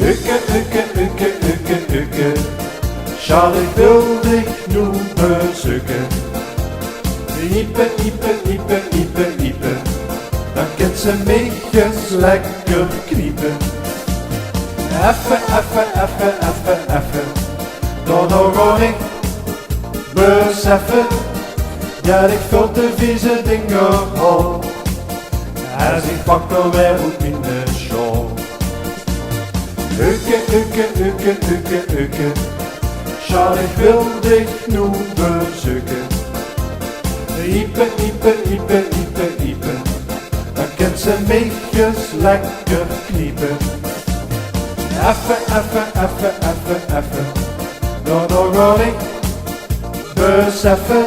Uke. Schau, ich will dich nur besuchen. Ipe, dann kannst du mich eens lekker kniepen. Effe, dan nog gewoon ik beseffen dat ik veel te vieze dingen hoor. Als ik pak wel weer op in de show. Uke. Schau, ich will dich nur besuchen. Ipe, dan kannst du mich eens lekker kniepen. Effe, dan nog gewoon ik beseffen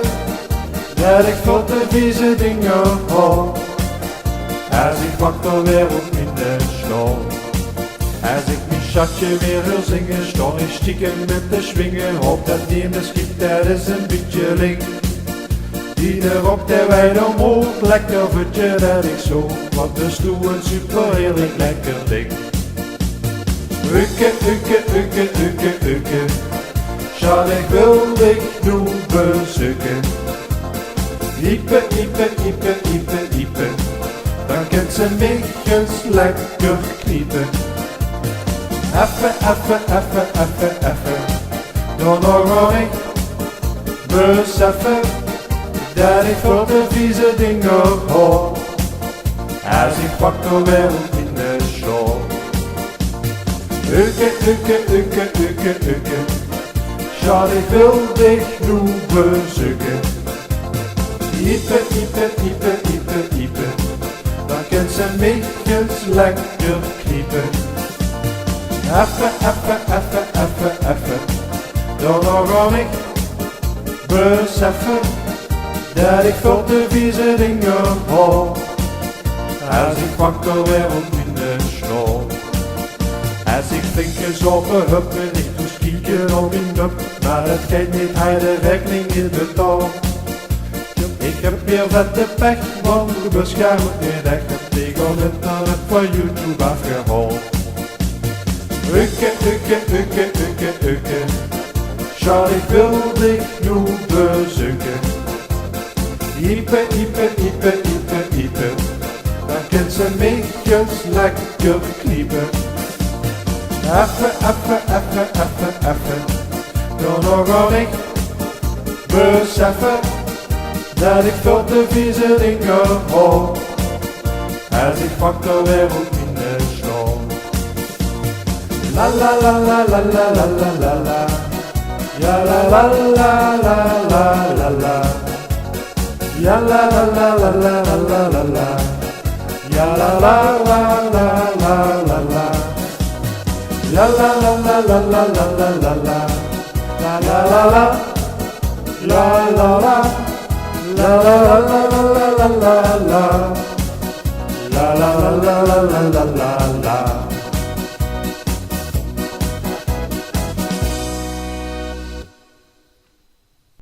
dat ik veel te vieze dingen hoor. Als ik pak dan weer op in de show. Als ik mijn schatje weer wil zingen, sta ik stiekem met de schwingen. Op dat neem, dat schiet, dat is een beetje link. Ieder op de weide omhoog, lekker voetje dat ik zo. Want de stoel een super heerlijk lekker ding. Uke. Schat, ik wil dich nu besuchen. Ipe. Dan kannst du mich eens lekker kniepen. Effe, dan nog gewoon ik beseffen dat ik voor de vieze dingen hoor. Als ik pak dan weer op in de show. Uke. Schat, ik wil dich nu besuchen. Ipe. Dan kannst du mich eens lekker kniepen. Effe, dan nog gewoon ik beseffen dat ik veel te vieze dingen hoor. Als ik pak dan weer op in de show. Als ik vinkjes op een hup en ik doe skieken op in hup. Maar het gaat niet, hij de rekening is betaald. Ik heb weer vette pech, want de bescherming niet echt. Het tegen internet van YouTube afgehaald. Uke. Schat, ik wil dich nu besuchen. Ipe. Dan kannst du mich eens lekker kniepen. Effe. Dan nog gewoon ik beseffen dat ik veel te vieze dingen hoor. Als ik pak dan weer op in de show. La. Ja la. Ja la. Ja la. Ja la. La.